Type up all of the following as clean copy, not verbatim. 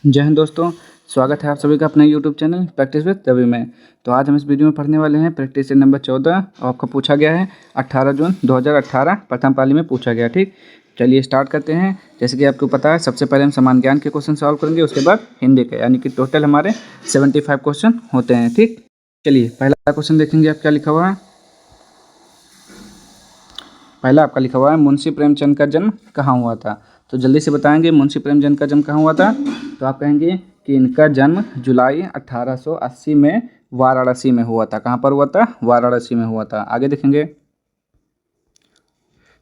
जय हिंद दोस्तों, स्वागत है आप सभी का अपने YouTube channel practice with Ravi में। तो आज हम इस वीडियो में पढ़ने वाले हैं प्रैक्टिस नंबर 14 और आपका पूछा गया है 18 जून 2018 प्रथम पाली में पूछा गया। ठीक, चलिए स्टार्ट करते हैं। जैसे कि आपको पता है, सबसे पहले हम समान ज्ञान के क्वेश्चन सॉल्व करेंगे, उसके बाद हिंदी के, यानी कि टोटल हमारे 75 क्वेश्चन होते हैं। ठीक, चलिए पहला क्वेश्चन देखेंगे। आप क्या लिखा हुआ है? पहला आपका लिखा हुआ है मुंशी प्रेमचंद का जन्म कहाँ हुआ था। तो जल्दी से बताएंगे मुंशी प्रेमचंद का जन्म कहाँ हुआ था। तो आप कहेंगे कि इनका जन्म जुलाई 1880 में वाराणसी में हुआ था। कहाँ पर हुआ था? वाराणसी में हुआ था। आगे देखेंगे,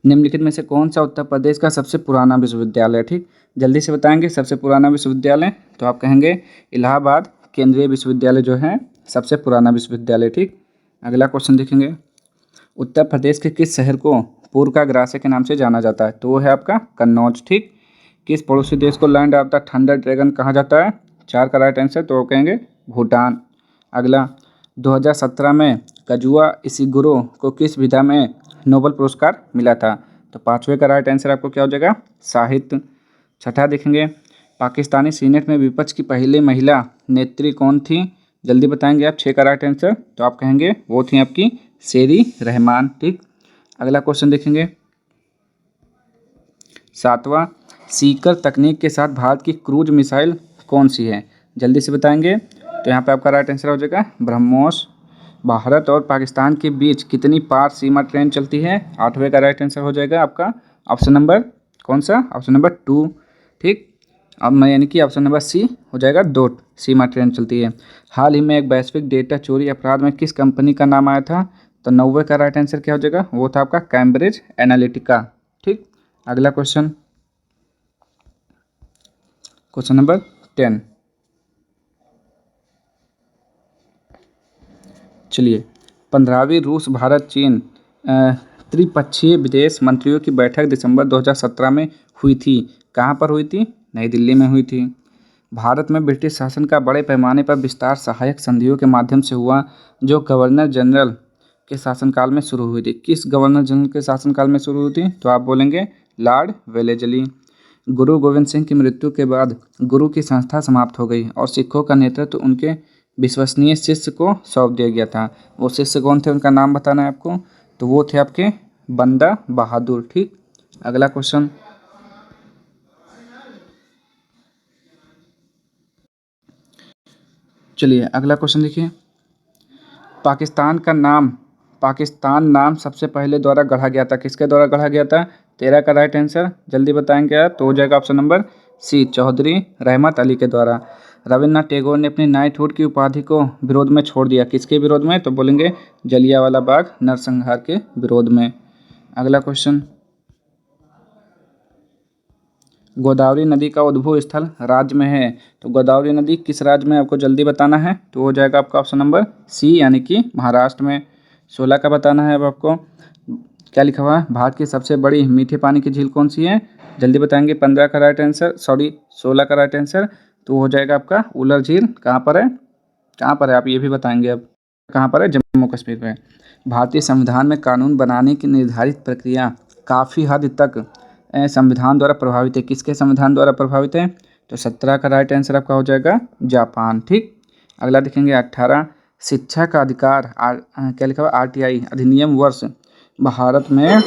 निम्नलिखित में से कौन सा उत्तर प्रदेश का सबसे पुराना विश्वविद्यालय है। ठीक, जल्दी से बताएंगे सबसे पुराना विश्वविद्यालय। तो आप कहेंगे इलाहाबाद केंद्रीय विश्वविद्यालय जो है सबसे पुराना विश्वविद्यालय। ठीक, अगला क्वेश्चन देखेंगे, उत्तर प्रदेश के किस शहर को पूर्व का ग्रास्य के नाम से जाना जाता है। तो वो है आपका कन्नौज। ठीक, किस पड़ोसी देश को land of the thunder dragon कहा जाता है। 4 का राइट आंसर, तो वो कहेंगे भूटान। अगला, 2017 में कजुआ इशिगुरो को किस विधा में नोबेल पुरस्कार मिला था। तो 5वें का राइट आंसर आपको क्या हो जाएगा? साहित्य। छठा देखेंगे, पाकिस्तानी सीनेट में विपक्ष की पहली महिला नेत्री कौन थी। जल्दी बताएंगे आप। 6 का राइट आंसर, तो आप कहेंगे वो थी आपकी शेरी रहमान। ठीक, अगला क्वेश्चन देखेंगे, 7वां, सीकर तकनीक के साथ भारत की क्रूज मिसाइल कौन सी है। जल्दी से बताएंगे। तो यहाँ पे आपका राइट आंसर हो जाएगा ब्रह्मोस। भारत और पाकिस्तान के बीच कितनी पार सीमा ट्रेन चलती है। 8वें का राइट आंसर हो जाएगा आपका ऑप्शन नंबर कौन सा? Option number 2। ठीक, अब मैं यानी कि ऑप्शन नंबर सी हो जाएगा 2 सीमा ट्रेन चलती है। हाल ही में एक वैश्विक डेटा चोरी अपराध में किस कंपनी का नाम आया था। तो 90 का राइट आंसर क्या हो जाएगा? वो था आपका कैम्ब्रिज एनालिटिका। ठीक, अगला क्वेश्चन, क्वेश्चन नंबर 10। चलिए, 15वीं रूस भारत चीन त्रिपक्षीय विदेश मंत्रियों की बैठक दिसंबर 2017 में हुई थी। कहाँ पर हुई थी? नई दिल्ली में हुई थी। भारत में ब्रिटिश शासन का बड़े पैमाने पर विस्तार सहायक संधियों के माध्यम से हुआ, जो गवर्नर जनरल के शासनकाल में शुरू हुई थी। किस गवर्नर जनरल के शासनकाल में शुरू हुई थी? तो आप बोलेंगे लॉर्ड वेलेजली। गुरु गोविंद सिंह की मृत्यु के बाद गुरु की संस्था समाप्त हो गई और सिखों का नेतृत्व उनके विश्वसनीय शिष्य को सौंप दिया गया था। वो शिष्य कौन थे? उनका नाम बताना है आपको। तो वो थे आपके बंदा बहादुर। ठीक, अगला क्वेश्चन, चलिए अगला क्वेश्चन देखिए, पाकिस्तान नाम सबसे पहले द्वारा गढ़ा गया था। किसके द्वारा गढ़ा गया था? 13 का राइट आंसर, जल्दी बताएंगे आप। तो हो जाएगा ऑप्शन नंबर सी, चौधरी रहमत अली के द्वारा। रविन्द्रनाथ टैगोर ने अपनी नाइटहुड की उपाधि को विरोध में छोड़ दिया। किसके विरोध में? तो बोलेंगे जलियांवाला बाग नरसंहार के विरोध में। अगला क्वेश्चन, गोदावरी नदी का उद्भव स्थल राज्य में है। तो गोदावरी नदी किस राज्य में, आपको जल्दी बताना है। तो हो जाएगा आपका ऑप्शन नंबर सी, यानी कि महाराष्ट्र में। 16 का बताना है अब आपको। क्या लिखा हुआ है? भारत की सबसे बड़ी मीठे पानी की झील कौन सी है। जल्दी बताएंगे। 15 का राइट आंसर, 16 का राइट आंसर, तो हो जाएगा आपका उलर झील। कहाँ पर है? कहाँ पर है आप ये भी बताएंगे अब। कहाँ पर है? जम्मू कश्मीर में। भारतीय संविधान में कानून बनाने की निर्धारित प्रक्रिया काफ़ी हद तक संविधान द्वारा प्रभावित है। किसके संविधान द्वारा प्रभावित है? तो 17 का राइट आंसर आपका हो जाएगा जापान। ठीक, अगला देखेंगे 18, शिक्षा का अधिकार क्या लिखा हुआ? आरटीआई अधिनियम वर्ष भारत में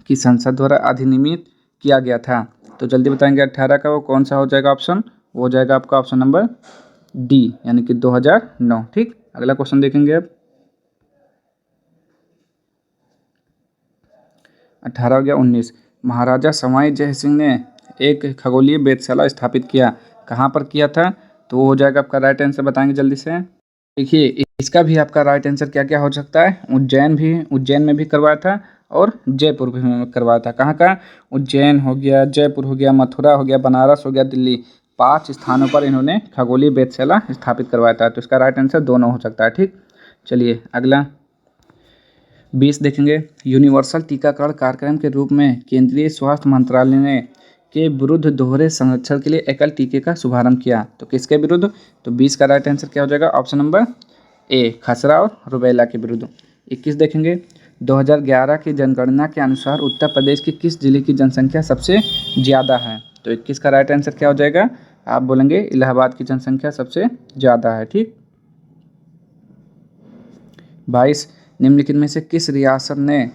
की संसद द्वारा अधिनियमित किया गया था। तो जल्दी बताएंगे 18 का वो कौन सा हो जाएगा ऑप्शन? वो हो जाएगा आपका ऑप्शन नंबर डी, यानी कि 2009। ठीक, अगला क्वेश्चन देखेंगे अब। 18 हो गया। 19, महाराजा सवाई जय सिंह ने एक खगोलीय वेधशाला स्थापित किया। कहाँ पर किया था? तो वो हो जाएगा आपका राइट आंसर, बताएंगे जल्दी से। देखिए, इसका भी आपका राइट आंसर क्या क्या हो सकता है? उज्जैन में भी करवाया था और जयपुर भी करवाया था। कहाँ का? उज्जैन हो गया, जयपुर हो गया, मथुरा हो गया, बनारस हो गया, दिल्ली। 5 स्थानों पर इन्होंने खगोलीय वेधशाला स्थापित करवाया था। तो इसका राइट आंसर दोनों हो सकता है। ठीक, चलिए अगला 20 देखेंगे, यूनिवर्सल टीकाकरण कार्यक्रम के रूप में केंद्रीय स्वास्थ्य मंत्रालय ने के विरुद्ध दोहरे संरक्षण के लिए एकल टीके का शुभारंभ किया। तो किसके विरुद्ध? तो 20 का राइट आंसर क्या हो जाएगा? ऑप्शन नंबर ए, खसरा और रुबेला के विरुद्ध। 21 देखेंगे, 2011 की जनगणना के अनुसार उत्तर प्रदेश की किस जिले की जनसंख्या सबसे ज़्यादा है। तो 21 का राइट आंसर क्या हो जाएगा? आप बोलेंगे इलाहाबाद की जनसंख्या सबसे ज़्यादा है। ठीक। 22, निम्नलिखित में से किस रियासत ने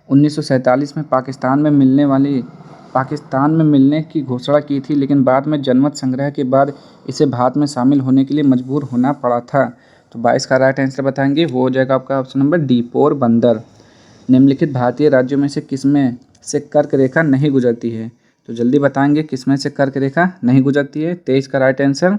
1947 में पाकिस्तान में मिलने की घोषणा की थी, लेकिन बाद में जनमत संग्रह के बाद इसे भारत में शामिल होने के लिए मजबूर होना पड़ा था? तो 22 का राइट आंसर बताएंगे, वो हो जाएगा आपका ऑप्शन नंबर डी, पोरबंदर। निम्नलिखित भारतीय राज्यों में से किसमें से कर्क रेखा नहीं गुजरती है? तो जल्दी बताएंगे किसमें से कर्क रेखा नहीं गुजरती है। 23 का राइट आंसर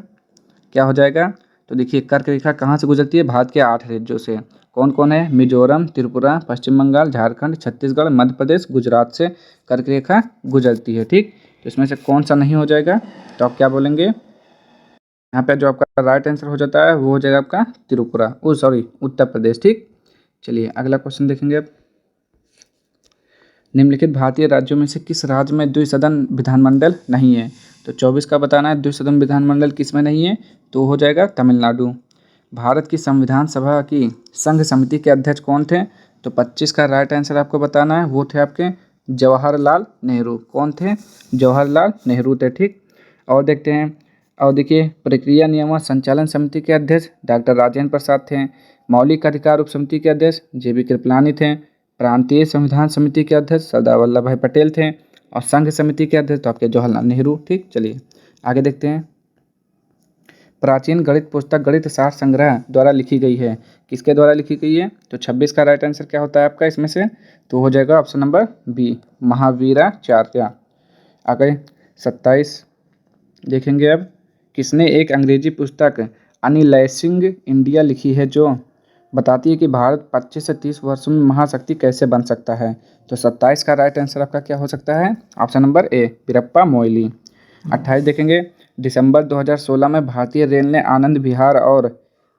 क्या हो जाएगा? तो देखिए, कर्क रेखा कहाँ से गुजरती है? भारत के 8 राज्यों से। कौन कौन है? मिजोरम, त्रिपुरा, पश्चिम बंगाल, झारखंड, छत्तीसगढ़, मध्य प्रदेश, गुजरात से कर्क रेखा गुजरती है। ठीक। तो इसमें से कौन सा नहीं हो जाएगा? तो आप क्या बोलेंगे? यहाँ पे जो आपका राइट आंसर हो जाता है वो हो जाएगा आपका त्रिपुरा, उत्तर प्रदेश। ठीक। चलिए अगला क्वेश्चन देखेंगे अब। निम्नलिखित भारतीय राज्यों में से किस राज्य में द्विसदन विधानमंडल नहीं है? तो 24 का बताना है, द्विसदन विधानमंडल किस में नहीं है? तो हो जाएगा तमिलनाडु। भारत की संविधान सभा की संघ समिति के अध्यक्ष कौन थे? तो 25 का राइट आंसर आपको बताना है, वो थे आपके जवाहरलाल नेहरू। कौन थे? जवाहरलाल नेहरू थे। ठीक। और देखते हैं, और देखिए, प्रक्रिया नियामक संचालन समिति के अध्यक्ष डॉक्टर राजेंद्र प्रसाद थे। मौलिक अधिकार उप समिति के अध्यक्ष JB कृपलानी थे। प्रांतीय संविधान समिति के अध्यक्ष सरदार वल्लभ भाई पटेल थे। और संघ समिति के अध्यक्ष तो आपके जवाहरलाल नेहरू। ठीक। चलिए आगे देखते हैं। प्राचीन गणित पुस्तक गणित सार संग्रह द्वारा लिखी गई है, किसके द्वारा लिखी गई है? तो 26 का राइट आंसर क्या होता है आपका इसमें से? तो हो जाएगा ऑप्शन नंबर बी, महावीराचार्य। आगे 27 देखेंगे अब। किसने एक अंग्रेजी पुस्तक अनलैसिंग इंडिया लिखी है, जो बताती है कि भारत 25 से 30 वर्षों में महाशक्ति कैसे बन सकता है? तो 27 का राइट आंसर आपका क्या हो सकता है? Option number A, Veerappa Moily. 28 देखेंगे। दिसंबर 2016 में भारतीय रेल ने आनंद विहार और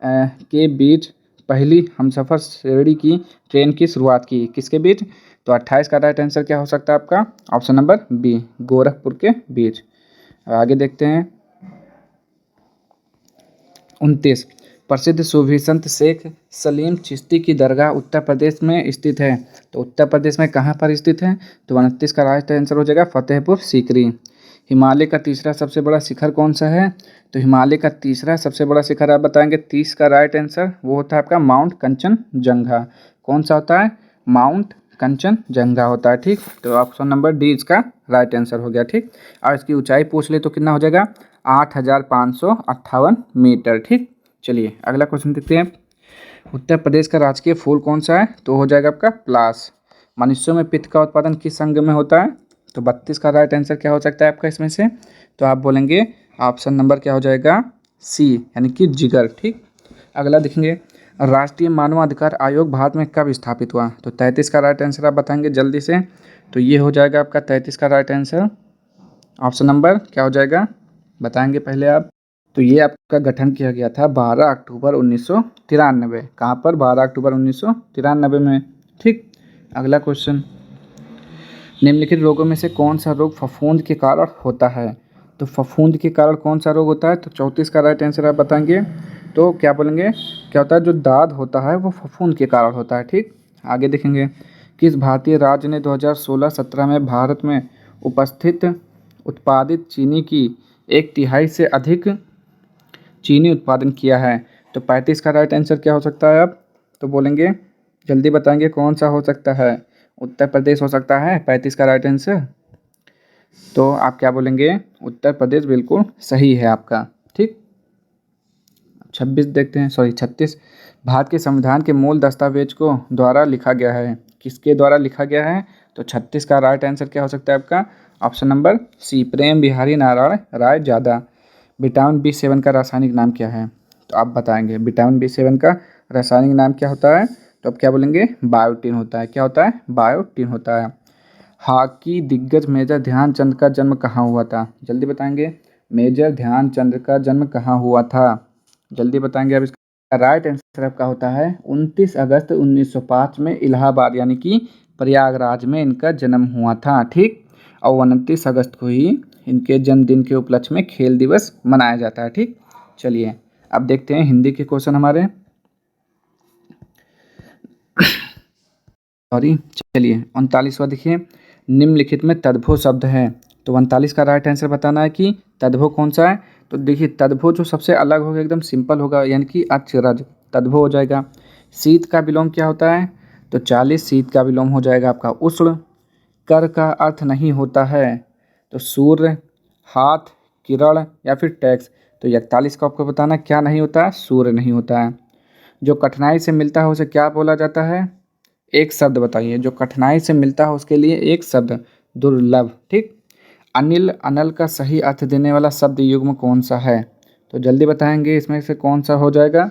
के बीच पहली हमसफ़र श्रेणी की ट्रेन की शुरुआत की, किसके बीच? तो 28 का राइट आंसर क्या हो सकता है आपका? ऑप्शन नंबर बी, गोरखपुर के बीच। आगे देखते हैं। 29, प्रसिद्ध सूफी संत शेख सलीम चिश्ती की दरगाह उत्तर प्रदेश में स्थित है। तो उत्तर प्रदेश में कहाँ पर स्थित है? तो 29 का राइट आंसर हो जाएगा फतेहपुर सीकरी। हिमालय का तीसरा सबसे बड़ा शिखर कौन सा है? तो हिमालय का तीसरा सबसे बड़ा शिखर आप बताएंगे। 30 का राइट आंसर वो होता है आपका माउंट कंचनजंगा। कौन सा होता है? माउंट कंचनजंगा होता है। ठीक। तो ऑप्शन नंबर डी इसका राइट आंसर हो गया। ठीक। और इसकी ऊंचाई पूछ ले तो कितना हो जाएगा? 8,558 मीटर। ठीक। चलिए अगला क्वेश्चन देखते हैं। उत्तर प्रदेश का राजकीय फूल कौन सा है? तो हो जाएगा आपका पलाश। मनुष्यों में पित्त का उत्पादन किस अंग में होता है? तो 32 का राइट आंसर क्या हो सकता है आपका इसमें से? तो आप बोलेंगे ऑप्शन नंबर क्या हो जाएगा? सी, यानी कि जिगर। ठीक। अगला देखेंगे। राष्ट्रीय मानवाधिकार आयोग भारत में कब स्थापित हुआ? तो 33 का राइट आंसर आप बताएंगे जल्दी से। तो ये हो जाएगा आपका 33 का राइट आंसर, ऑप्शन नंबर क्या हो जाएगा बताएंगे पहले आप। तो ये आपका गठन किया गया था 12 अक्टूबर 1993। कहाँ पर? 12 अक्टूबर 1993 में। ठीक। अगला क्वेश्चन। निम्नलिखित रोगों में से कौन सा रोग फफूंद के कारण होता है? तो फफूंद के कारण कौन सा रोग होता है? तो 34 का राइट आंसर आप बताएंगे। तो क्या बोलेंगे? क्या होता है? जो दाद होता है वो फफूंद के कारण होता है। ठीक। आगे देखेंगे। किस भारतीय राज्य ने 2016-17 में भारत में उपस्थित उत्पादित चीनी की 1/3 से अधिक चीनी उत्पादन किया है? तो 35 का राइट आंसर क्या हो सकता है? आप तो बोलेंगे जल्दी बताएंगे कौन सा हो सकता है? उत्तर प्रदेश हो सकता है 35 का राइट आंसर। तो आप क्या बोलेंगे? उत्तर प्रदेश बिल्कुल सही है आपका। ठीक। 26 देखते हैं, 36। भारत के संविधान के मूल दस्तावेज को द्वारा लिखा गया है, किसके द्वारा लिखा गया है? तो 36 का राइट आंसर क्या हो सकता है आपका? ऑप्शन नंबर सी, प्रेम बिहारी नारायण राय जादा। विटामिन B7 का रासायनिक नाम क्या है? तो आप बताएंगे विटामिन B7 का रासायनिक नाम क्या होता है? तो आप क्या बोलेंगे? बायोटीन होता है। क्या होता है? बायोटीन होता है। हॉकी दिग्गज मेजर ध्यानचंद का जन्म कहाँ हुआ था? जल्दी बताएंगे। मेजर ध्यानचंद का जन्म कहाँ हुआ था? जल्दी बताएंगे। अब इसका राइट आंसर आपका होता है 29 अगस्त 1905 में इलाहाबाद यानी कि प्रयागराज में इनका जन्म हुआ था। ठीक। और 29 अगस्त को ही इनके जन्मदिन के उपलक्ष्य में खेल दिवस मनाया जाता है। ठीक। चलिए अब देखते हैं हिंदी के क्वेश्चन हमारे। चलिए 39वां देखिए। निम्नलिखित में तद्भव शब्द है, तो 39 का राइट आंसर बताना है कि तद्भव कौन सा है। तो देखिए तद्भव जो सबसे अलग होगा एकदम सिंपल होगा यानी कि अचरज, तद्भव हो जाएगा। शीत का विलोम क्या होता है, तो 40 शीत का विलोम हो जाएगा आपका उष्ण। कर का अर्थ नहीं होता है, तो सूर्य, हाथ, किरण या फिर टैक्स। तो 41 को आपको बताना क्या नहीं होता है, सूर्य नहीं होता है। जो कठिनाई से मिलता है उसे क्या बोला जाता है, एक शब्द बताइए। जो कठिनाई से मिलता है उसके लिए एक शब्द, दुर्लभ। ठीक। अनिल, अनल का सही अर्थ देने वाला शब्द युग्म कौन सा है, तो जल्दी बताएंगे इसमें से कौन सा हो जाएगा।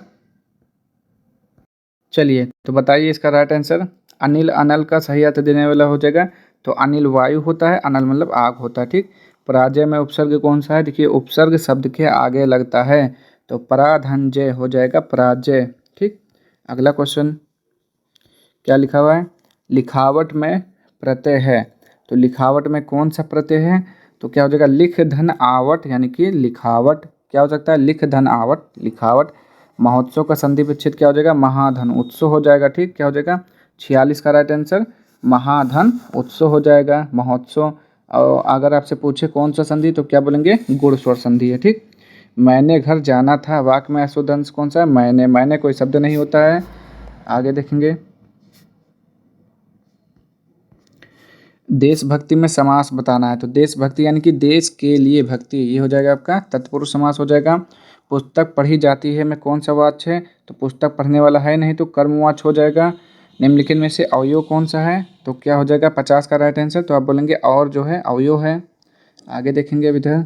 चलिए तो बताइए इसका राइट आंसर। अनिल, अनल का सही अर्थ देने वाला हो जाएगा, तो अनिल वायु होता है, अनल मतलब आग होता है। ठीक। पराजय में उपसर्ग कौन सा है, देखिए उपसर्ग शब्द के आगे लगता है, तो पराधनजय हो जाएगा पराजय। ठीक। अगला क्वेश्चन क्या लिखा हुआ है, लिखावट में प्रत्यय है, तो लिखावट में कौन सा प्रत्यय है, तो क्या हो जाएगा लिख धन आवट यानी कि लिखावट। क्या हो सकता है, लिख धन आवट, लिखावट। महोत्सव का संधि विच्छेद क्या हो जाएगा, महाधन उत्सव हो जाएगा। ठीक। क्या हो जाएगा 46 का राइट आंसर महाधन उत्सव हो जाएगा, महोत्सव। और अगर आपसे पूछे कौन सा संधि तो क्या बोलेंगे, गुण स्वर संधि है। ठीक। मैंने घर जाना था, वाक्य में अशुद्ध अंश कौन सा है, मैंने, मैंने कोई शब्द नहीं होता है। आगे देखेंगे देशभक्ति में समास बताना है, तो देशभक्ति यानी कि देश के लिए भक्ति, ये हो जाएगा आपका तत्पुरुष समास हो जाएगा। पुस्तक पढ़ी जाती है में कौन सा वाच्य है, तो पुस्तक पढ़ने वाला है नहीं, तो कर्मवाच्य हो जाएगा। निम्नलिखित में से अवयव कौन सा है, तो क्या हो जाएगा 50 का राइट आंसर, तो आप बोलेंगे और जो है अवयव है। आगे देखेंगे अब इधर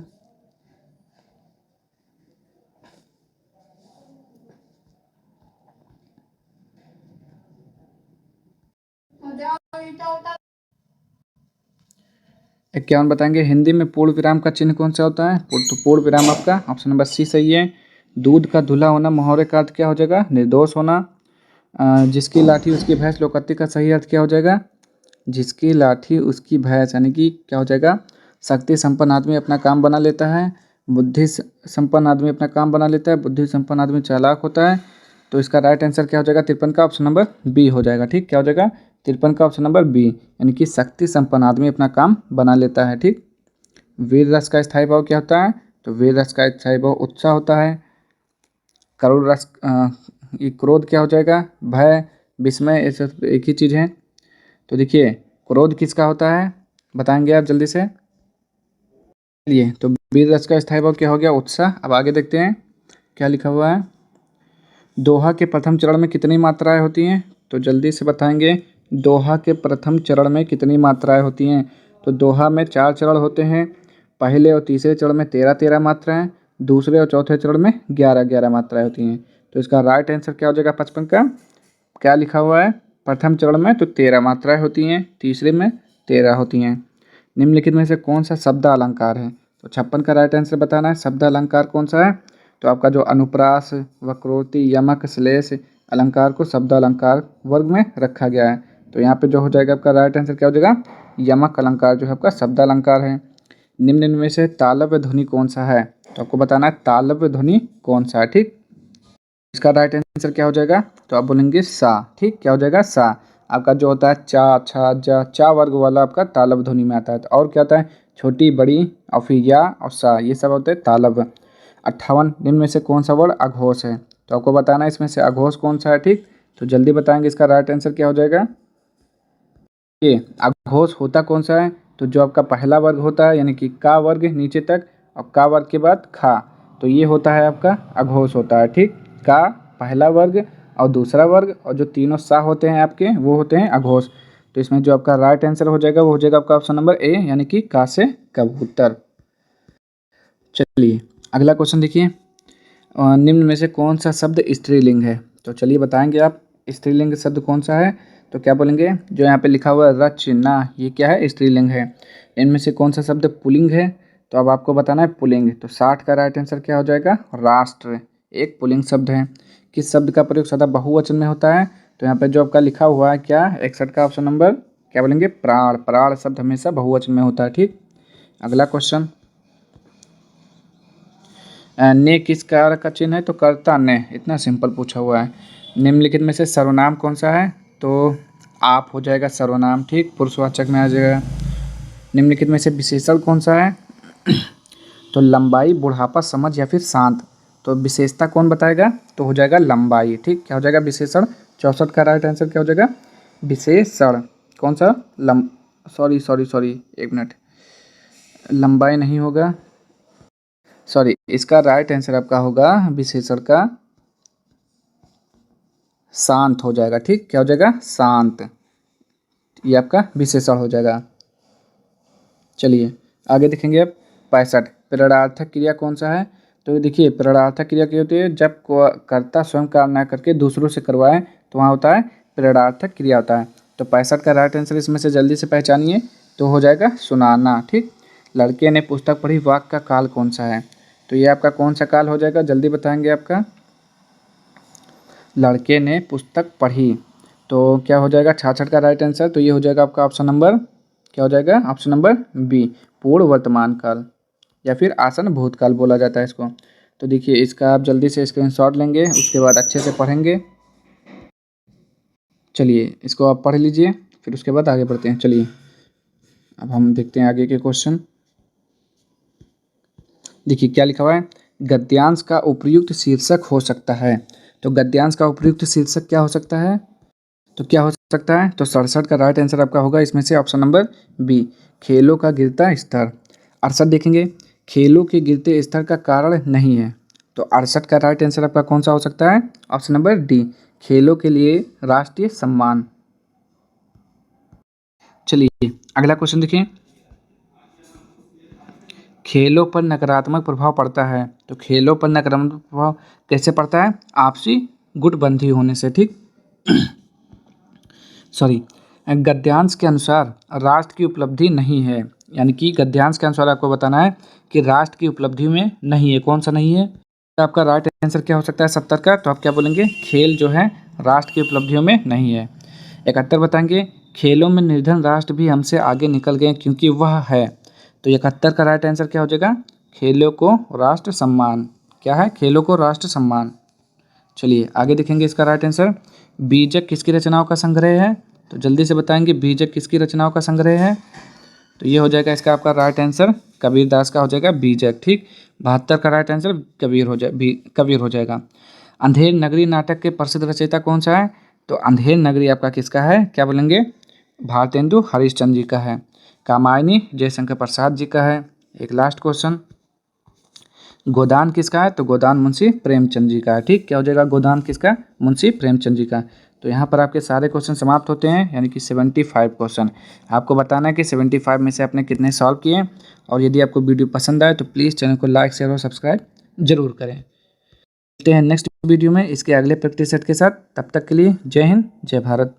इक्यावन बताएंगे हिंदी में पूर्ण विराम का चिन्ह कौन सा होता है, तो पूर्ण विराम आपका ऑप्शन नंबर सी सही है। दूध का धुला होना, मुहावरे का अर्थ क्या हो जाएगा, निर्दोष होना। जिसकी लाठी उसकी भैंस, लोकोक्ति का सही अर्थ क्या हो जाएगा, जिसकी लाठी उसकी भैंस यानी कि क्या हो जाएगा, शक्ति संपन्न आदमी अपना काम बना लेता है, बुद्धि संपन्न आदमी अपना काम बना लेता है, बुद्धि संपन्न आदमी चालाक होता है। तो इसका राइट आंसर क्या हो जाएगा 53 का ऑप्शन नंबर बी हो जाएगा। ठीक। क्या हो जाएगा 53 का ऑप्शन नंबर बी, यानी कि शक्ति संपन्न आदमी अपना काम बना लेता है। ठीक। वीर रस का स्थायी भाव क्या होता है, तो वीर रस का स्थायी भाव उत्साह होता है। करुण रस ये क्रोध क्या हो जाएगा, भय, विस्मय, ये सब एक ही चीज़ है। तो देखिए क्रोध किसका होता है, बताएंगे आप जल्दी से। चलिए तो वीर रस का स्थायी भाव क्या हो गया, उत्साह। अब आगे देखते हैं क्या लिखा हुआ है। दोहा के प्रथम चरण में कितनी मात्राएं होती हैं, तो जल्दी से बताएंगे दोहा के प्रथम चरण में कितनी मात्राएं होती हैं। तो दोहा में 4 चरण होते हैं, पहले और तीसरे चरण में 13 मात्राएं, दूसरे और चौथे चरण में 11 मात्राएं होती हैं। तो इसका राइट आंसर क्या हो जाएगा 55 का, क्या लिखा हुआ है, प्रथम चरण में तो 13 मात्राएं होती हैं, तीसरे में 13 होती हैं। निम्नलिखित में से कौन सा शब्द अलंकार है, तो 56 का राइट आंसर बताना है, शब्द अलंकार कौन सा है, तो आपका जो अनुप्रास, वक्रोक्ति, यमक, श्लेष अलंकार को शब्द अलंकार वर्ग में रखा गया है। तो यहाँ पे जो हो जाएगा आपका राइट आंसर क्या हो जाएगा, यमक अलंकार जो है आपका शब्द अलंकार है। निम्न में से तालव्य ध्वनि कौन सा है, तो आपको बताना है तालव्य ध्वनि कौन सा है। ठीक। इसका राइट आंसर क्या हो जाएगा, तो आप बोलेंगे सा। ठीक। क्या हो जाएगा सा। आपका जो होता है चा, छा, जा, चा वर्ग वाला आपका तालव्य ध्वनि में आता है। और क्या होता है छोटी, बड़ी और फिर या और सा, ये सब होते हैं तालव्य। 58 निम्न में से कौन सा वर्ड अघोष है, तो आपको बताना है इसमें से अघोष कौन सा है। ठीक। तो जल्दी बताएंगे इसका राइट आंसर क्या हो जाएगा। ये अघोष होता कौन सा है, तो जो आपका पहला वर्ग होता है यानी कि का वर्ग नीचे तक और का वर्ग के बाद खा, तो ये होता है आपका अघोष होता है। ठीक। का पहला वर्ग और दूसरा वर्ग और जो तीनों सा होते हैं आपके वो होते हैं अघोष। तो इसमें जो आपका राइट आंसर हो जाएगा वो हो जाएगा आपका ऑप्शन नंबर ए, यानी कि का से कबूतर। चलिए अगला क्वेश्चन देखिए, निम्न में से कौन सा शब्द स्त्रीलिंग है, तो चलिए बताएंगे आप स्त्रीलिंग शब्द कौन सा है। तो क्या बोलेंगे, जो यहाँ पे लिखा हुआ है रचना, ये क्या है स्त्रीलिंग है। इनमें से कौन सा शब्द पुल्लिंग है, तो अब आपको बताना है पुल्लिंग। तो 60 का राइट आंसर क्या हो जाएगा, राष्ट्र एक पुल्लिंग शब्द है। किस शब्द का प्रयोग सदा बहुवचन में होता है, तो यहाँ पे जो आपका लिखा हुआ है क्या 61 का ऑप्शन नंबर क्या बोलेंगे, प्राण। प्राण शब्द हमेशा बहुवचन में होता है। ठीक। अगला क्वेश्चन, ने किस कारक का चिन्ह है, तो कर्ता ने, इतना सिंपल पूछा हुआ है। निम्नलिखित में से सर्वनाम कौन सा है, तो आप हो जाएगा सर्वनाम। ठीक। पुरुषवाचक में आ जाएगा। निम्नलिखित में से विशेषण कौन सा है? तो लंबाई, बुढ़ापा, समझ या फिर शांत। तो विशेषता कौन बताएगा? तो हो जाएगा लंबाई। ठीक, क्या हो जाएगा? विशेषण। 64 का राइट आंसर क्या हो जाएगा? विशेषण। कौन सा? सॉरी, एक मिनट, लंबाई नहीं होगा, सॉरी, इसका राइट आंसर आपका होगा विशेषण का शांत हो जाएगा। ठीक, क्या हो जाएगा? शांत। ये आपका विशेषण हो जाएगा। चलिए आगे देखेंगे अब 65। प्रेरणार्थक क्रिया कौन सा है? तो देखिए, प्रेरणार्थक क्रिया क्या होती है? जब कर्ता स्वयं काम ना करके दूसरों से करवाए तो वहाँ होता है प्रेरणार्थक क्रिया होता है। तो 65 का राइट आंसर इसमें से जल्दी से पहचानिए, तो हो जाएगा सुनाना। ठीक, लड़के ने पुस्तक पढ़ी, वाक्य का काल कौन सा है? तो ये आपका कौन सा काल हो जाएगा? जल्दी बताएंगे आपका। लड़के ने पुस्तक पढ़ी, तो क्या हो जाएगा 66 का राइट आंसर? तो ये हो जाएगा आपका ऑप्शन नंबर, क्या हो जाएगा? ऑप्शन नंबर बी, पूर्ण वर्तमान काल या फिर आसन भूतकाल बोला जाता है इसको। तो देखिए, इसका आप जल्दी से स्क्रीनशॉट लेंगे, उसके बाद अच्छे से पढ़ेंगे। चलिए इसको आप पढ़ लीजिए, फिर उसके बाद आगे बढ़ते हैं। चलिए अब हम देखते हैं आगे के क्वेश्चन। देखिए क्या लिखा हुआ है? गद्यांश का उपयुक्त शीर्षक हो सकता है। तो गद्यांश का उपयुक्त शीर्षक क्या हो सकता है? तो क्या हो सकता है? तो 67 का राइट आंसर आपका होगा इसमें से ऑप्शन नंबर बी, खेलों का गिरता स्तर। 68 देखेंगे, खेलों के गिरते स्तर का कारण नहीं है। तो 68 का राइट आंसर आपका कौन सा हो सकता है? ऑप्शन नंबर डी, खेलों के लिए राष्ट्रीय सम्मान। चलिए अगला क्वेश्चन देखिए, खेलों पर नकारात्मक प्रभाव पड़ता है। तो खेलों पर नकारात्मक प्रभाव कैसे पड़ता है? आपसी गुटबंदी होने से। ठीक, सॉरी, गद्यांश के अनुसार राष्ट्र की उपलब्धि नहीं है, यानी कि गद्यांश के अनुसार आपको बताना है कि राष्ट्र की उपलब्धि में नहीं है। कौन सा नहीं है? तो आपका राइट आंसर क्या हो सकता है 70 का? तो आप क्या बोलेंगे? खेल जो है राष्ट्र की उपलब्धियों में नहीं है। 71 बताएंगे, खेलों में निर्धन राष्ट्र भी हमसे आगे निकल गए क्योंकि वह है। तो 71 का राइट आंसर क्या हो जाएगा? खेलों को राष्ट्र सम्मान। क्या है? खेलों को राष्ट्र सम्मान। चलिए आगे देखेंगे इसका राइट आंसर। बीजक किसकी रचनाओं का संग्रह है? तो जल्दी से बताएंगे, बीजक किसकी रचनाओं का संग्रह है? तो ये हो जाएगा इसका आपका राइट आंसर कबीर दास का हो जाएगा बीजक। ठीक, 72 का राइट आंसर कबीर हो जाएगा। अंधेर नगरी नाटक के प्रसिद्ध रचयिता कौन सा है? तो अंधेर नगरी आपका किसका है? क्या बोलेंगे? भारतेंदु हरिश्चंद्र जी का है। कामायनी जयशंकर प्रसाद जी का है। एक लास्ट क्वेश्चन, गोदान किसका है? तो गोदान मुंशी प्रेमचंद जी का है। ठीक, क्या हो जाएगा? गोदान किसका? मुंशी प्रेमचंद जी का। तो यहाँ पर आपके सारे क्वेश्चन समाप्त होते हैं, यानी कि 75 क्वेश्चन। आपको बताना है कि 75 में से आपने कितने सॉल्व किए। और यदि आपको वीडियो पसंद आए तो प्लीज़ चैनल को लाइक, शेयर और सब्सक्राइब जरूर करें। मिलते हैं नेक्स्ट वीडियो में इसके अगले प्रैक्टिस सेट के साथ। तब तक के लिए जय हिंद, जय भारत।